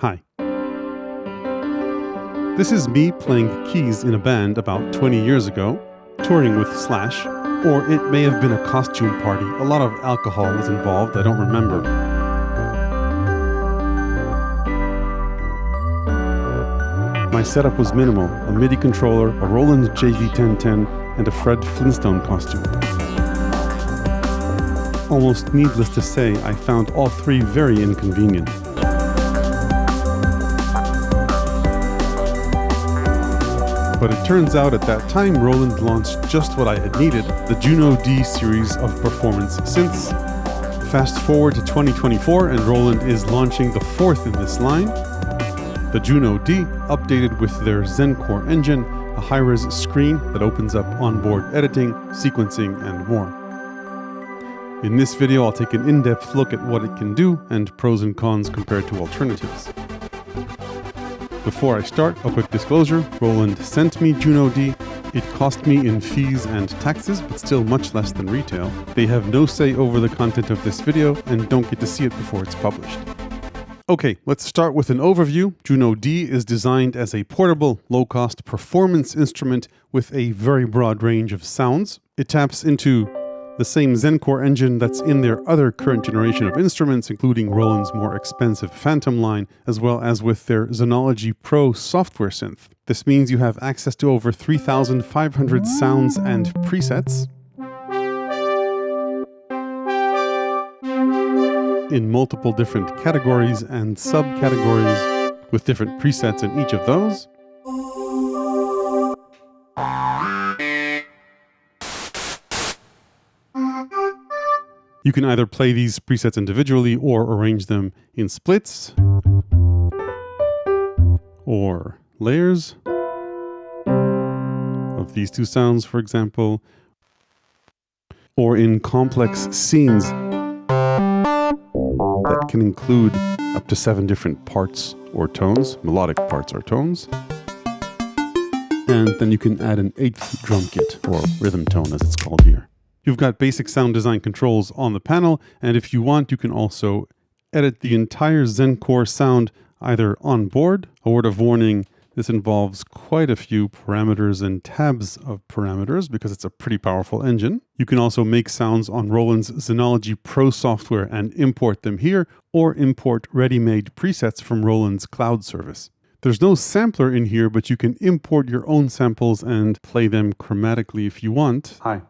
Hi. This is me playing keys in a band about 20 years ago, touring with Slash, or it may have been a costume party. A lot of alcohol was involved, I don't remember. My setup was minimal: a MIDI controller, a Roland JV1010, and a Fred Flintstone costume. Almost needless to say, I found all three very inconvenient. But it turns out at that time Roland launched just what I had needed, the JUNO-D series of performance synths. Fast forward to 2024 and Roland is launching the fourth in this line, the JUNO-D, updated with their ZEN Core engine, a high-res screen that opens up onboard editing, sequencing, and more. In this video I'll take an in-depth look at what it can do and pros and cons compared to alternatives. Before I start, a quick disclosure: Roland sent me JUNO-D. It cost me in fees and taxes, but still much less than retail. They have no say over the content of this video and don't get to see it before it's published. Okay, let's start with an overview. JUNO-D is designed as a portable, low-cost performance instrument with a very broad range of sounds. It taps into the same ZEN Core engine that's in their other current generation of instruments, including Roland's more expensive FANTOM line, as well as with their Synology Pro software synth. This means you have access to over 3,500 sounds and presets in multiple different categories and subcategories, with different presets in each of those. You can either play these presets individually or arrange them in splits or layers of these two sounds, for example, or in complex scenes that can include up to 7 different parts or tones, melodic parts or tones. And then you can add an 8th drum kit, or rhythm tone as it's called here. You've got basic sound design controls on the panel, and if you want, you can also edit the entire ZEN Core sound either on board. A word of warning: this involves quite a few parameters and tabs of parameters because it's a pretty powerful engine. You can also make sounds on Roland's Synology Pro software and import them here, or import ready-made presets from Roland's cloud service. There's no sampler in here, but you can import your own samples and play them chromatically if you want. Hi.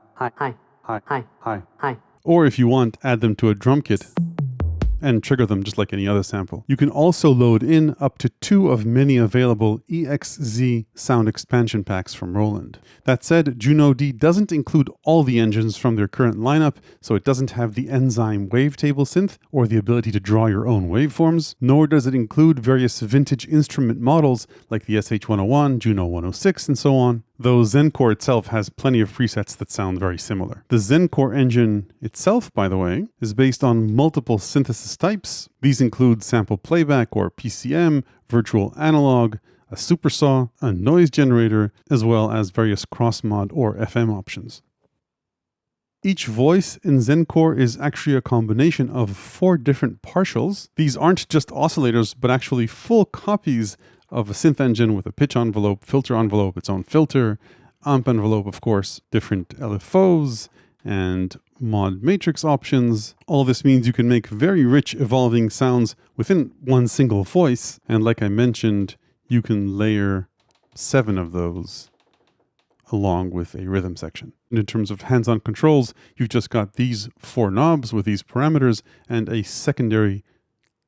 Or if you want, add them to a drum kit and trigger them just like any other sample. You can also load in up to 2 of many available EXZ sound expansion packs from Roland. That said, JUNO-D doesn't include all the engines from their current lineup, so it doesn't have the Enzyme wavetable synth or the ability to draw your own waveforms, nor does it include various vintage instrument models like the SH-101, Juno 106, and so on, though ZEN Core itself has plenty of presets that sound very similar. The ZEN Core engine itself, by the way, is based on multiple synthesis types. These include sample playback or PCM, virtual analog, a supersaw, a noise generator, as well as various cross-mod or FM options. Each voice in ZEN Core is actually a combination of 4 different partials. These aren't just oscillators, but actually full copies of a synth engine with a pitch envelope, filter envelope, its own filter, amp envelope, of course, different LFOs, and mod matrix options. All this means you can make very rich evolving sounds within one single voice, and like I mentioned, you can layer 7 of those along with a rhythm section. And in terms of hands-on controls, you've just got these 4 knobs with these parameters and a secondary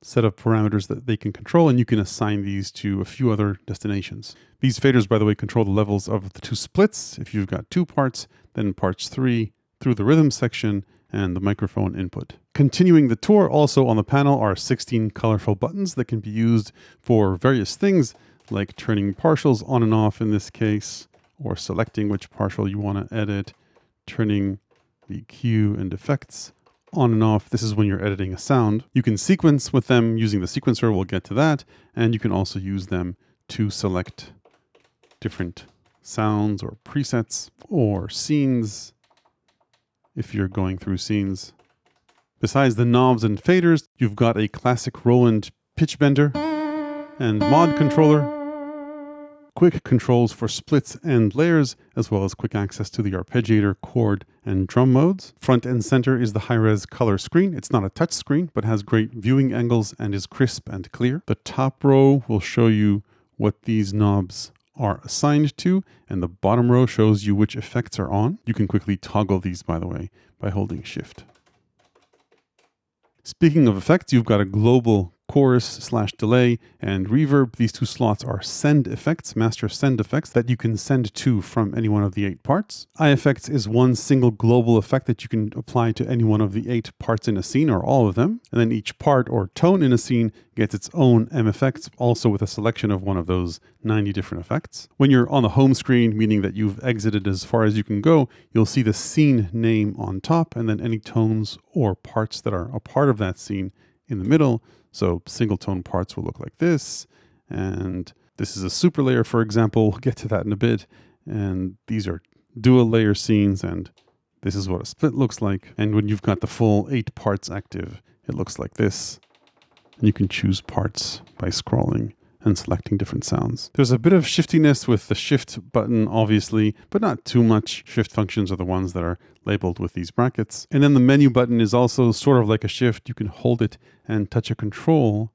set of parameters that they can control, and you can assign these to a few other destinations. These faders, by the way, control the levels of the 2 splits. If you've got 2 parts, then parts 3 through the rhythm section and the microphone input. Continuing the tour, also on the panel are 16 colorful buttons that can be used for various things, like turning partials on and off in this case, or selecting which partial you want to edit, turning the EQ and effects on and off. This is when you're editing a sound. You can sequence with them using the sequencer, we'll get to that, and you can also use them to select different sounds or presets or scenes if you're going through scenes. Besides the knobs and faders, you've got a classic Roland pitch bender and mod controller, quick controls for splits and layers, as well as quick access to the arpeggiator, chord, and drum modes. Front and center is the high-res color screen. It's not a touch screen, but has great viewing angles and is crisp and clear. The top row will show you what these knobs are assigned to, and the bottom row shows you which effects are on. You can quickly toggle these, by the way, by holding Shift. Speaking of effects, you've got a global chorus/delay and reverb. These two slots are send effects, master send effects, that you can send to from any one of the 8 parts. iEffects is one single global effect that you can apply to any one of the 8 parts in a scene, or all of them. And then each part or tone in a scene gets its own MFX, also with a selection of one of those 90 different effects. When you're on the home screen, meaning that you've exited as far as you can go, you'll see the scene name on top, and then any tones or parts that are a part of that scene in the middle. So single tone parts will look like this, and this is a super layer, for example. We'll get to that in a bit. And these are dual layer scenes, and this is what a split looks like. And when you've got the full 8 parts active, it looks like this. And you can choose parts by scrolling and selecting different sounds. There's a bit of shiftiness with the shift button, obviously, but not too much. Shift functions are the ones that are labeled with these brackets. And then the menu button is also sort of like a shift. You can hold it and touch a control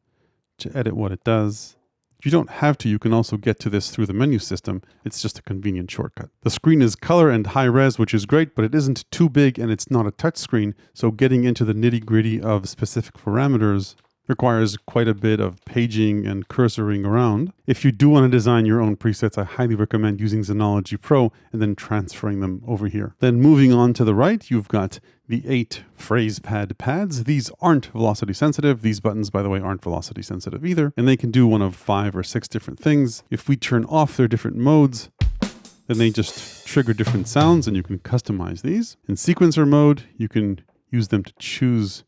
to edit what it does. You don't have to. You can also get to this through the menu system. It's just a convenient shortcut. The screen is color and high res, which is great, but it isn't too big and it's not a touch screen. So getting into the nitty-gritty of specific parameters requires quite a bit of paging and cursoring around. If you do want to design your own presets, I highly recommend using Zenology Pro and then transferring them over here. Then moving on to the right, you've got the 8 phrase pad pads. These aren't velocity sensitive. These buttons, by the way, aren't velocity sensitive either, and they can do one of 5 or 6 different things. If we turn off their different modes, then they just trigger different sounds, and you can customize these. In sequencer mode, you can use them to choose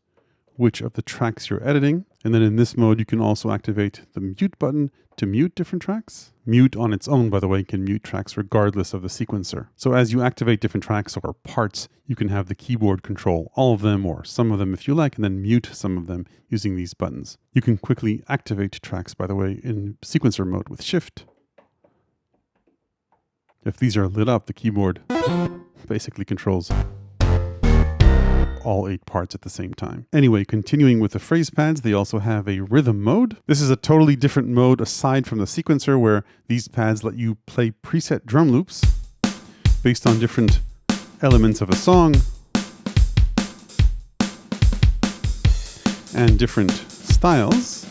which of the tracks you're editing. And then in this mode, you can also activate the mute button to mute different tracks. Mute on its own, by the way, can mute tracks regardless of the sequencer. So as you activate different tracks or parts, you can have the keyboard control all of them or some of them if you like, and then mute some of them using these buttons. You can quickly activate tracks, by the way, in sequencer mode with Shift. If these are lit up, the keyboard basically controls all 8 parts at the same time. Anyway, continuing with the phrase pads, they also have a rhythm mode. This is a totally different mode aside from the sequencer, where these pads let you play preset drum loops based on different elements of a song and different styles.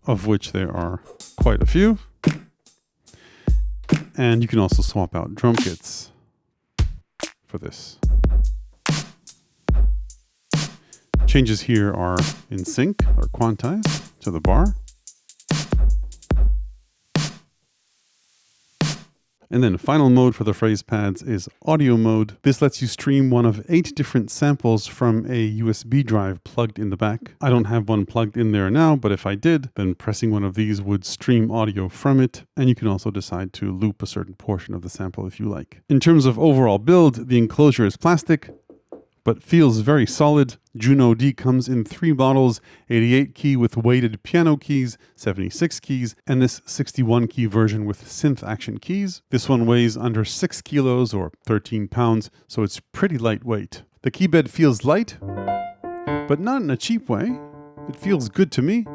Of which there are quite a few. And you can also swap out drum kits for this. Changes here are in sync or quantized to the bar. And then final mode for the phrase pads is audio mode. This lets you stream one of 8 different samples from a USB drive plugged in the back. I don't have one plugged in there now, but if I did, then pressing one of these would stream audio from it. And you can also decide to loop a certain portion of the sample if you like. In terms of overall build, the enclosure is plastic, but feels very solid. JUNO-D comes in 3 bottles, 88 key with weighted piano keys, 76 keys, and this 61 key version with synth action keys. This one weighs under 6 kilos or 13 pounds, so it's pretty lightweight. The keybed feels light, but not in a cheap way. It feels good to me,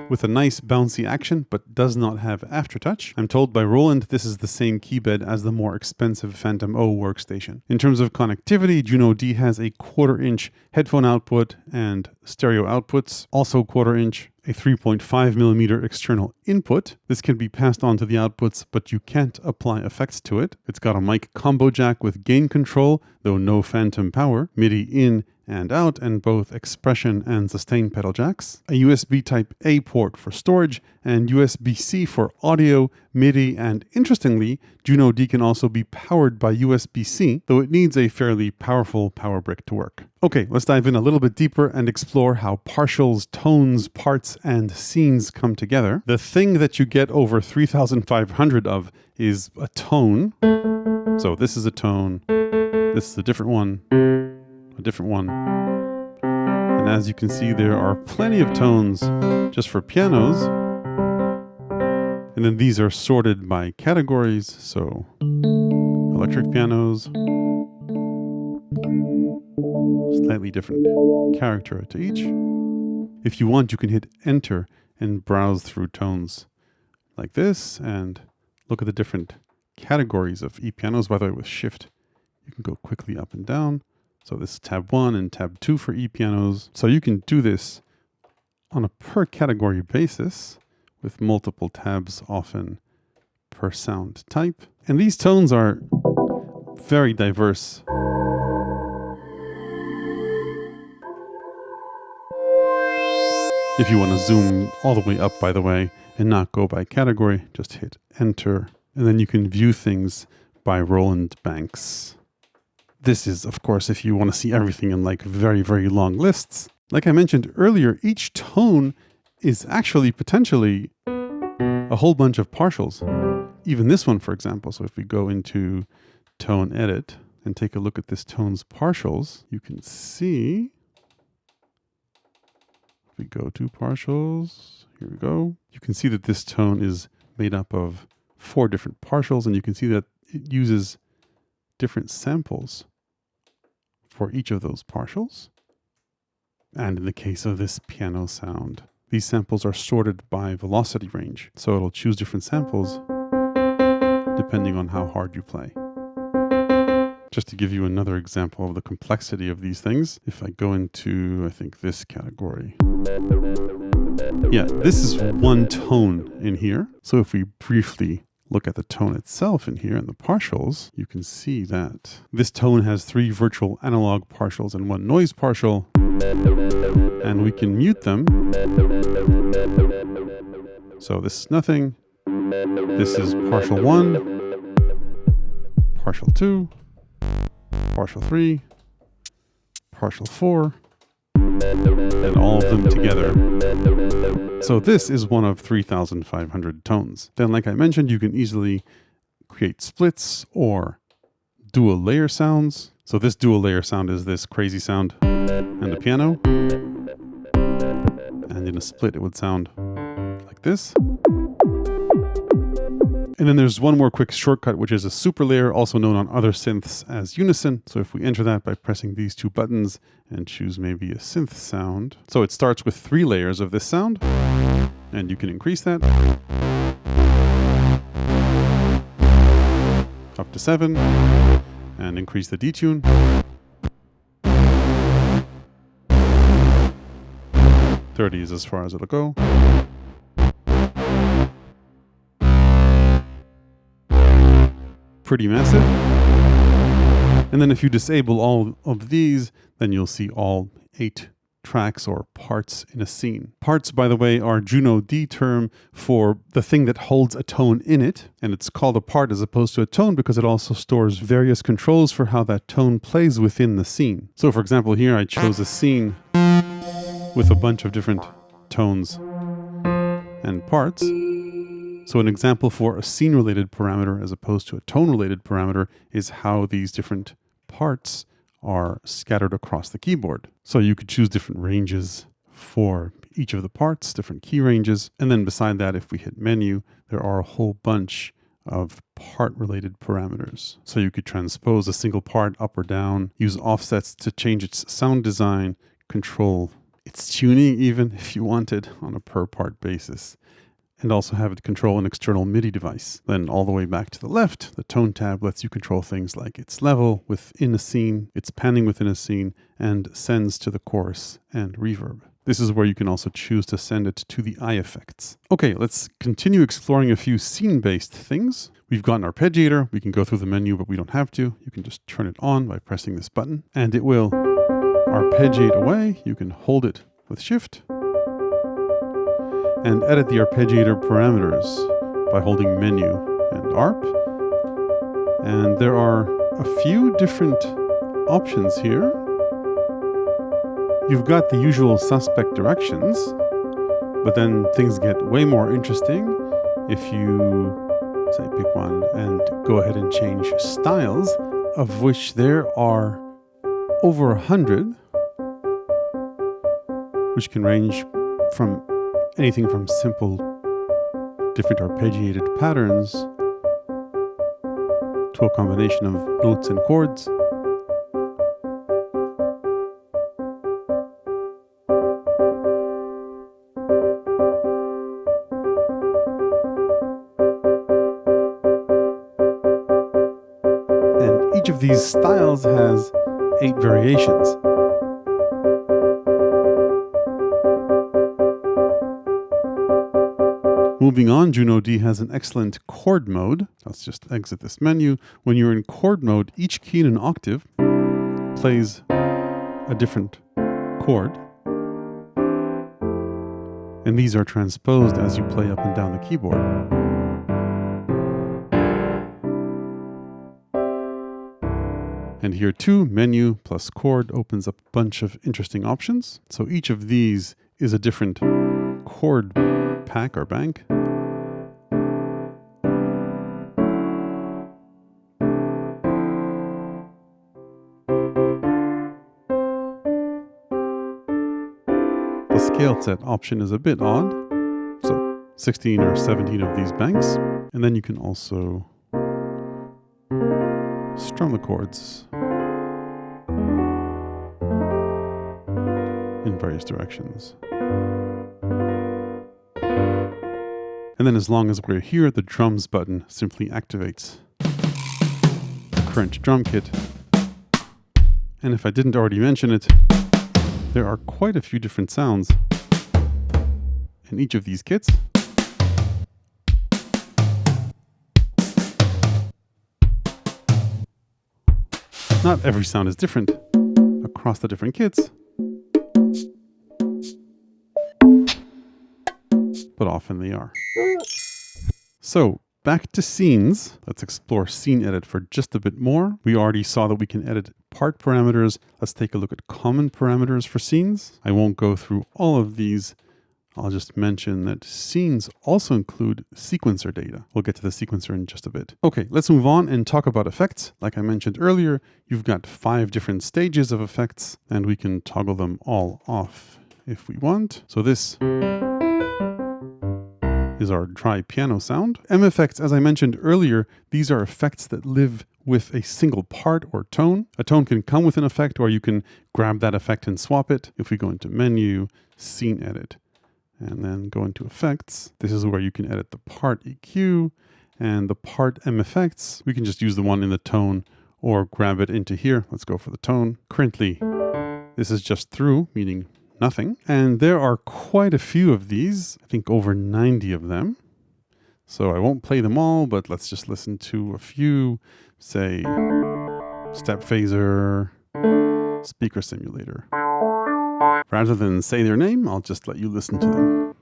with a nice bouncy action, but does not have aftertouch. I'm told by Roland this is the same keybed as the more expensive FANTOM O workstation. In terms of connectivity, JUNO-D has a 1/4 inch headphone output and stereo outputs, also 1/4 inch, a 3.5mm external input. This can be passed on to the outputs, but you can't apply effects to it. It's got a mic combo jack with gain control, though no phantom power, MIDI in and out, and both expression and sustain pedal jacks, a USB Type-A port for storage, and USB-C for audio, MIDI, and interestingly, JUNO-D can also be powered by USB-C, though it needs a fairly powerful power brick to work. Okay, let's dive in a little bit deeper and explore how partials, tones, parts, and scenes come together. The thing that you get over 3,500 of is a tone. So this is a tone, this is a different one, a different one. And as you can see, there are plenty of tones just for pianos. And then these are sorted by categories. So electric pianos, slightly different character to each. If you want, you can hit enter and browse through tones like this and look at the different categories of e-pianos. By the way, with shift, you can go quickly up and down. So this is tab 1 and tab 2 for e-pianos. So you can do this on a per category basis with multiple tabs often per sound type. And these tones are very diverse. If you want to zoom all the way up, by the way, and not go by category, just hit enter. And then you can view things by Roland banks. This is, of course, if you want to see everything in like very, very long lists. Like I mentioned earlier, each tone is actually potentially a whole bunch of partials. Even this one, for example. So if we go into tone edit and take a look at this tone's partials, you can see, if we go to partials, here we go. You can see that this tone is made up of 4 different partials, and you can see that it uses different samples for each of those partials. And in the case of this piano sound, these samples are sorted by velocity range. So it'll choose different samples depending on how hard you play. Just to give you another example of the complexity of these things, if I go into, I think, this category. Yeah, this is one tone in here. So if we briefly look at the tone itself in here and the partials, you can see that this tone has 3 virtual analog partials and 1 noise partial. And we can mute them. So this is nothing. This is partial 1, partial 2, partial 3, partial 4, and all of them together. So this is one of 3,500 tones. Then, like I mentioned, you can easily create splits or dual layer sounds. So this dual layer sound is this crazy sound and a piano. And in a split, it would sound like this. And then there's one more quick shortcut, which is a super layer, also known on other synths as Unison. So if we enter that by pressing these 2 buttons and choose maybe a synth sound. So it starts with 3 layers of this sound, and you can increase that up to 7 and increase the detune. 30 is as far as it'll go. Pretty massive. And then if you disable all of these, then you'll see all 8 tracks or parts in a scene. Parts, by the way, are JUNO-D term for the thing that holds a tone in it. And it's called a part as opposed to a tone because it also stores various controls for how that tone plays within the scene. So for example, here I chose a scene with a bunch of different tones and parts. So an example for a scene-related parameter as opposed to a tone-related parameter is how these different parts are scattered across the keyboard. So you could choose different ranges for each of the parts, different key ranges. And then beside that, if we hit menu, there are a whole bunch of part-related parameters. So you could transpose a single part up or down, use offsets to change its sound design, control its tuning even if you wanted on a per-part basis, and also have it control an external MIDI device. Then all the way back to the left, the tone tab lets you control things like its level within a scene, its panning within a scene, and sends to the chorus and reverb. This is where you can also choose to send it to the eye effects. Okay, let's continue exploring a few scene-based things. We've got an arpeggiator. We can go through the menu, but we don't have to. You can just turn it on by pressing this button, and it will arpeggiate away. You can hold it with shift and edit the arpeggiator parameters by holding menu and arp. And there are a few different options here. You've got the usual suspect directions, but then things get way more interesting if you, say, pick one and go ahead and change styles, of which there are over 100, which can range from anything from simple different arpeggiated patterns to a combination of notes and chords. And each of these styles has 8 variations. Moving on, JUNO-D has an excellent chord mode. Let's just exit this menu. When you're in chord mode, each key in an octave plays a different chord. And these are transposed as you play up and down the keyboard. And here too, menu plus chord opens up a bunch of interesting options. So each of these is a different chord pack or bank. The scale set option is a bit odd. So 16 or 17 of these banks. And then you can also strum the chords in various directions. And then as long as we're here, the drums button simply activates the current drum kit. And if I didn't already mention it, there are quite a few different sounds in each of these kits. Not every sound is different across the different kits, but often they are. So back to scenes. Let's explore scene edit for just a bit more. We already saw that we can edit part parameters. Let's take a look at common parameters for scenes. I won't go through all of these. I'll just mention that scenes also include sequencer data. We'll get to the sequencer in just a bit. Okay, let's move on and talk about effects. Like I mentioned earlier, you've got 5 different stages of effects, and we can toggle them all off if we want. So this is our dry piano sound. M-effects, as I mentioned earlier, these are effects that live with a single part or tone. A tone can come with an effect, or you can grab that effect and swap it. If we go into Menu, Scene Edit, and then go into Effects, this is where you can edit the part EQ and the part M-effects. We can just use the one in the tone or grab it into here. Let's go for the tone. Currently, this is just through, meaning nothing. And there are quite a few of these, I think over 90 of them. So I won't play them all, but let's just listen to a few, say step phaser, speaker simulator. Rather than say their name, I'll just let you listen to them.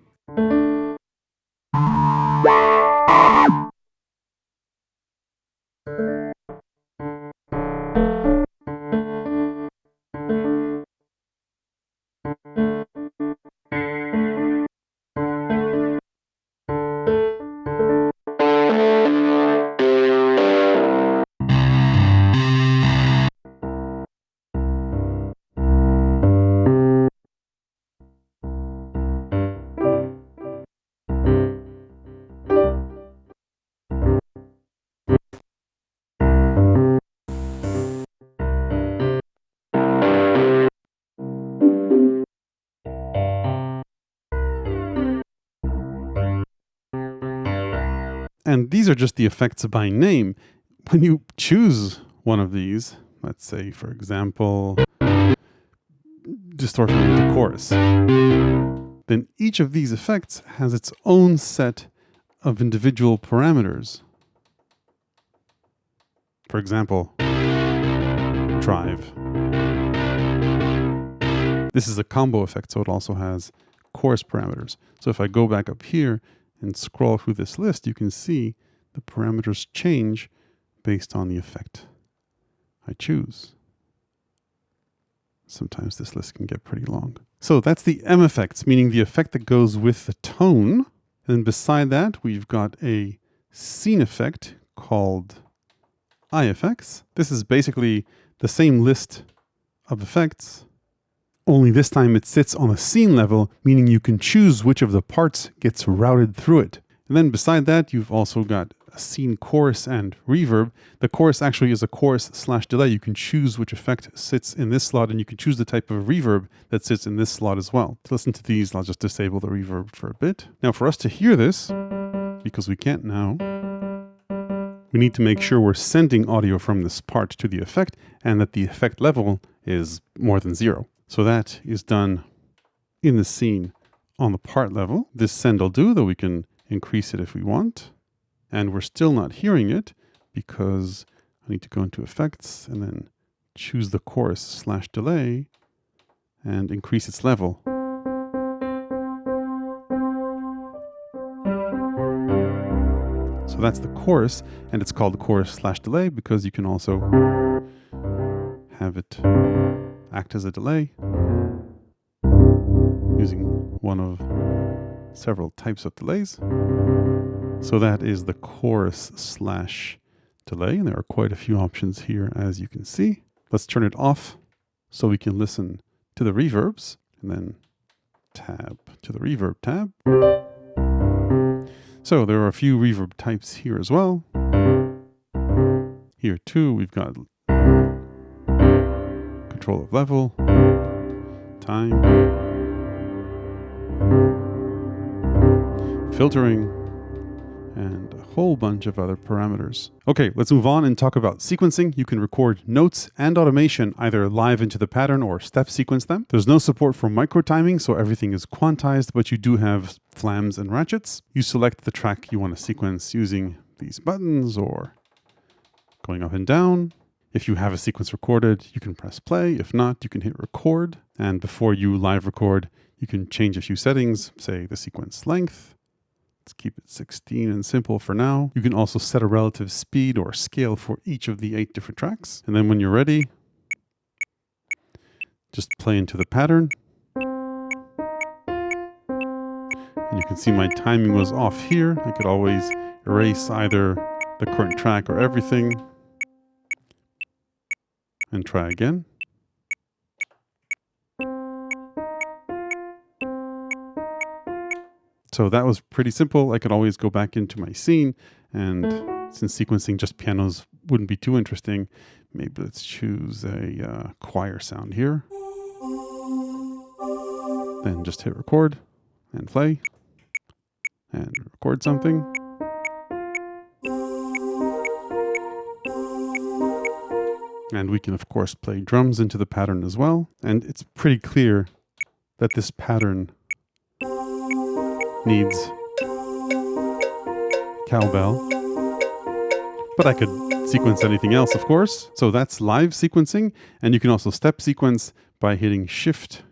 And these are just the effects by name. When you choose one of these, let's say, for example, distortion into chorus, then each of these effects has its own set of individual parameters. For example, drive. This is a combo effect, so it also has chorus parameters. So if I go back up here and scroll through this list, you can see the parameters change based on the effect I choose. Sometimes this list can get pretty long. So that's the M effects, meaning the effect that goes with the tone. And beside that, we've got a scene effect called I effects. This is basically the same list of effects, only this time it sits on a scene level, meaning you can choose which of the parts gets routed through it. And then beside that, you've also got a scene chorus and reverb. The chorus actually is a chorus/delay. You can choose which effect sits in this slot, and you can choose the type of reverb that sits in this slot as well. To listen to these, I'll just disable the reverb for a bit. Now for us to hear this, because we can't now, we need to make sure we're sending audio from this part to the effect and that the effect level is more than 0. So that is done in the scene on the part level. This send will do, though we can increase it if we want. And we're still not hearing it because I need to go into effects and then choose the chorus/delay and increase its level. So that's the chorus, and it's called the chorus/delay because you can also have it act as a delay using one of several types of delays. So that is the chorus/delay, and there are quite a few options here, as you can see. Let's turn it off so we can listen to the reverbs, and then tab to the reverb tab. So there are a few reverb types here as well. Here too, we've got control of level, time, filtering, and a whole bunch of other parameters. Okay, let's move on and talk about sequencing. You can record notes and automation either live into the pattern or step sequence them. There's no support for micro timing, so everything is quantized, but you do have flams and ratchets. You select the track you want to sequence using these buttons or going up and down. If you have a sequence recorded, you can press play. If not, you can hit record. And before you live record, you can change a few settings, say the sequence length. Let's keep it 16 and simple for now. You can also set a relative speed or scale for each of the 8 different tracks. And then when you're ready, just play into the pattern. And you can see my timing was off here. I could always erase either the current track or everything and try again. So that was pretty simple. I could always go back into my scene, and since sequencing just pianos wouldn't be too interesting, maybe let's choose a choir sound here. Then just hit record and play and record something. And we can of course play drums into the pattern as well. And it's pretty clear that this pattern needs cowbell, but I could sequence anything else, of course. So that's live sequencing, and you can also step sequence by hitting Shift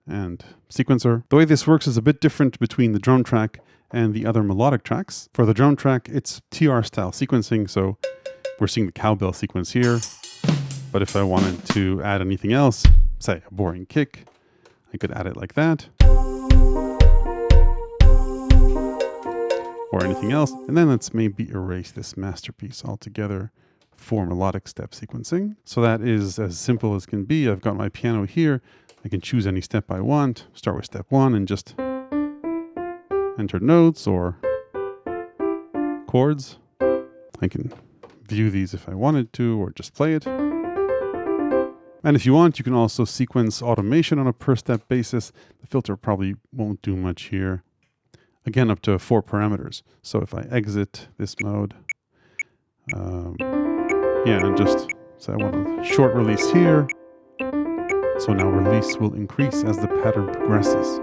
and Sequencer. The way this works is a bit different between the drum track and the other melodic tracks. For the drum track, it's TR style sequencing, so we're seeing the cowbell sequence here. But if I wanted to add anything else, say a boring kick, I could add it like that. Or anything else. And then let's maybe erase this masterpiece altogether for melodic step sequencing. So that is as simple as can be. I've got my piano here. I can choose any step I want. Start with step 1 and just enter notes or chords. I can view these if I wanted to, or just play it. And if you want, you can also sequence automation on a per step basis. The filter probably won't do much here. Again, up to 4 parameters. So if I exit this mode, and just say I want a short release here. So now release will increase as the pattern progresses.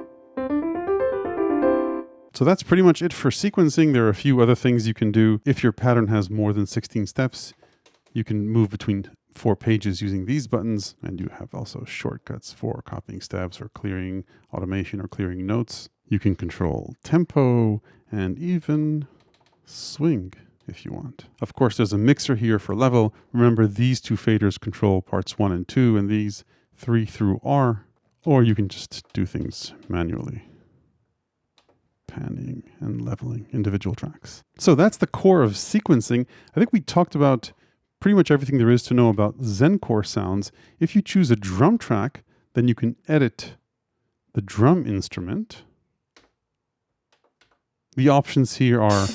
So that's pretty much it for sequencing. There are a few other things you can do. If your pattern has more than 16 steps, you can move between 4 pages using these buttons, and you have also shortcuts for copying steps or clearing automation or clearing notes. You can control tempo and even swing if you want. Of course, there's a mixer here for level. Remember, these 2 faders control parts 1 and 2, and these 3 through R, or you can just do things manually, panning and leveling individual tracks. So that's the core of sequencing. I think we talked about pretty much everything there is to know about ZEN Core sounds. If you choose a drum track, then you can edit the drum instrument. The options here are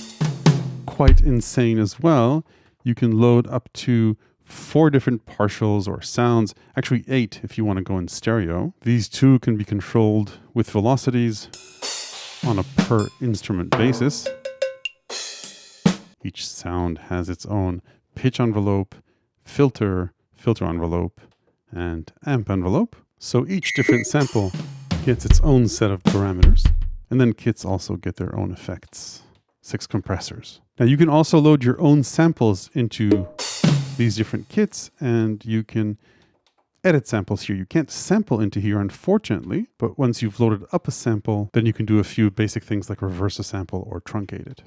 quite insane as well. You can load up to 4 different partials or sounds, actually 8 if you want to go in stereo. These 2 can be controlled with velocities on a per instrument basis. Each sound has its own pitch envelope, filter envelope, and amp envelope. So each different sample gets its own set of parameters. And then kits also get their own effects. 6 compressors. Now you can also load your own samples into these different kits, and you can edit samples here. You can't sample into here, unfortunately, but once you've loaded up a sample, then you can do a few basic things like reverse a sample or truncate it.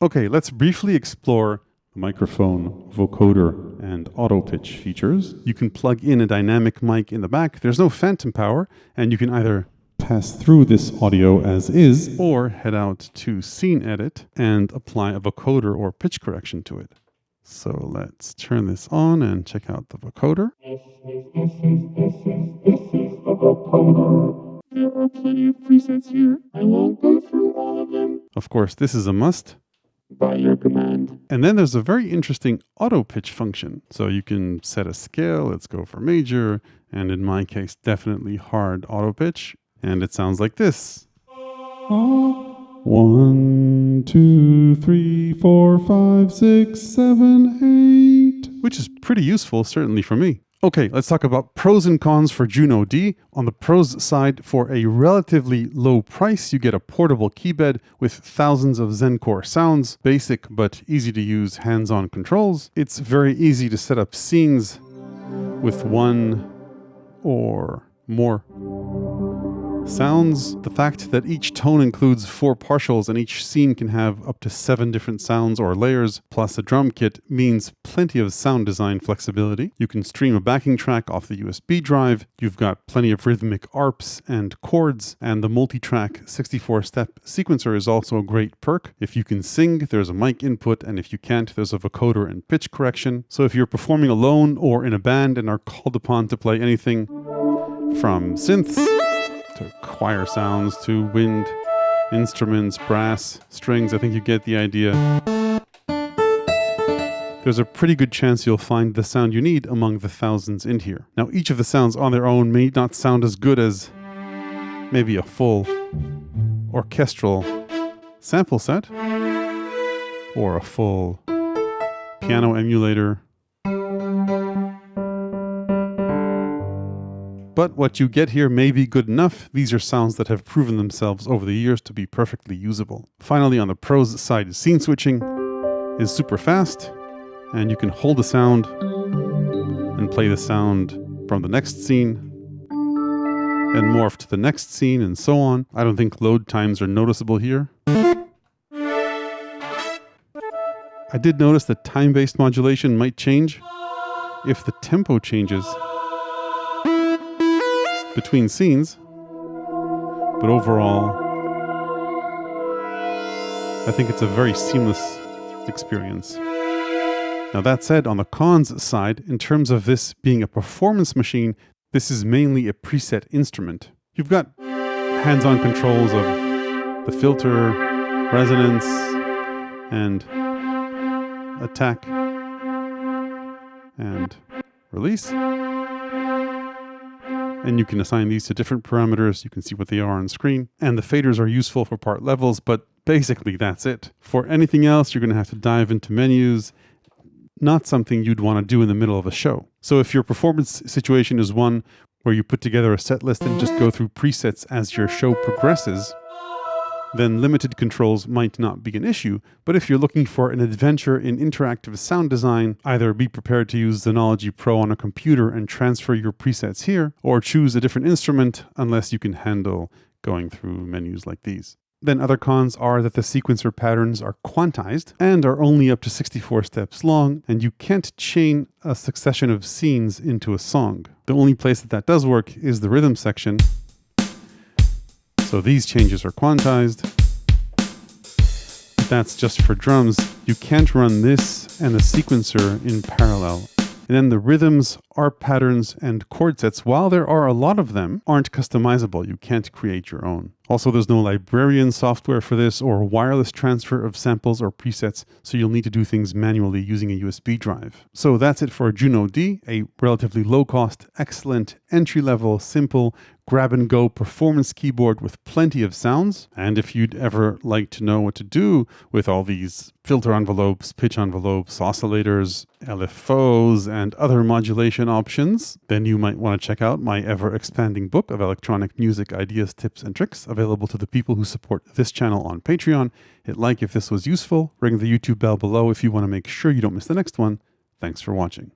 Okay, let's briefly explore the microphone, vocoder, and auto pitch features. You can plug in a dynamic mic in the back. There's no phantom power, and you can either pass through this audio as is, or head out to Scene Edit and apply a vocoder or pitch correction to it. So let's turn this on and check out the vocoder. This is the vocoder. There are plenty of presets here. I won't go through all of them. Of course, this is a must. By your command. And then there's a very interesting auto pitch function. So you can set a scale. Let's go for major. And in my case, definitely hard auto pitch. And it sounds like this. 1, 2, 3, 4, 5, 6, 7, 8. Which is pretty useful, certainly for me. Okay, let's talk about pros and cons for JUNO-D. On the pros side, for a relatively low price, you get a portable keybed with thousands of ZEN Core sounds, basic but easy to use hands-on controls. It's very easy to set up scenes with 1 or more sounds. The fact that each tone includes 4 partials and each scene can have up to 7 different sounds or layers, plus a drum kit, means plenty of sound design flexibility. You can stream a backing track off the USB drive. You've got plenty of rhythmic ARPs and chords, and the multi-track 64-step sequencer is also a great perk. If you can sing, there's a mic input, and if you can't, there's a vocoder and pitch correction. So if you're performing alone or in a band and are called upon to play anything from synths to choir sounds, to wind instruments, brass, strings, I think you get the idea. There's a pretty good chance you'll find the sound you need among the thousands in here. Now, each of the sounds on their own may not sound as good as maybe a full orchestral sample set or a full piano emulator. But what you get here may be good enough. These are sounds that have proven themselves over the years to be perfectly usable. Finally, on the pros side, scene switching is super fast, and you can hold a sound and play the sound from the next scene and morph to the next scene and so on. I don't think load times are noticeable here. I did notice that time-based modulation might change if the tempo changes between scenes, but overall, I think it's a very seamless experience. Now that said, on the cons side, in terms of this being a performance machine, this is mainly a preset instrument. You've got hands-on controls of the filter, resonance, and attack, and release. And you can assign these to different parameters. You can see what they are on screen. And the faders are useful for part levels, but basically that's it. For anything else, you're going to have to dive into menus. Not something you'd want to do in the middle of a show. So if your performance situation is one where you put together a set list and just go through presets as your show progresses, then limited controls might not be an issue. But if you're looking for an adventure in interactive sound design, either be prepared to use Synology Pro on a computer and transfer your presets here, or choose a different instrument unless you can handle going through menus like these. Then other cons are that the sequencer patterns are quantized and are only up to 64 steps long, and you can't chain a succession of scenes into a song. The only place that does work is the rhythm section. So these changes are quantized. That's just for drums. You can't run this and the sequencer in parallel. And then the rhythms, arp patterns, and chord sets, while there are a lot of them, aren't customizable. You can't create your own. Also, there's no librarian software for this or wireless transfer of samples or presets, so you'll need to do things manually using a USB drive. So that's it for JUNO-D, a relatively low-cost, excellent, entry-level, simple, grab-and-go performance keyboard with plenty of sounds. And if you'd ever like to know what to do with all these filter envelopes, pitch envelopes, oscillators, LFOs, and other modulation options, then you might want to check out my ever-expanding book of electronic music ideas, tips, and tricks, available to the people who support this channel on Patreon. Hit like if this was useful, ring the YouTube bell below if you want to make sure you don't miss the next one. Thanks for watching.